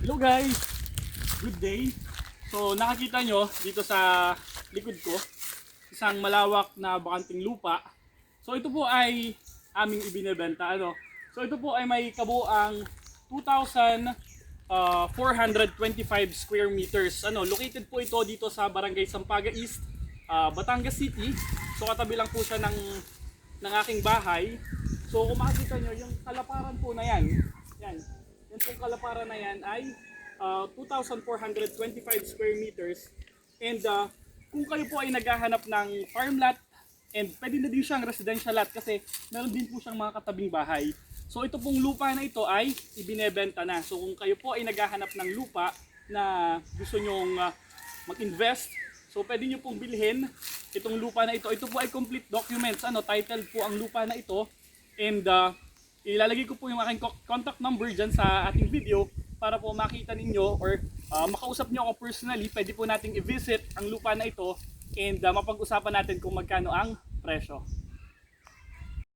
Hello guys! Good day! So nakakita nyo dito sa likod ko isang malawak na bakanting lupa. So ito po ay aming ibinebenta. So ito po ay may kabuang 2,425 square meters. Located po ito dito sa Barangay Sampaga East, Batangas City. So katabi lang po siya ng aking bahay. So kung makikita nyo yung kalaparan po na yan pong kalaparan na yan ay 2,425 square meters. And kung kayo po ay naghahanap ng farm lot, and pwede na din siyang residential lot kasi meron din po siyang mga katabing bahay. So ito pong lupa na ito ay ibinebenta na. So kung kayo po ay naghahanap ng lupa na gusto nyong mag-invest, so pwede nyo pong bilhin itong lupa na ito. Ito po ay complete documents. Titled po ang lupa na ito. And ilalagay ko po yung aking contact number dyan sa ating video para po makita ninyo or makausap nyo ako personally. Pwede po nating i-visit ang lupa na ito and mapag-usapan natin kung magkano ang presyo.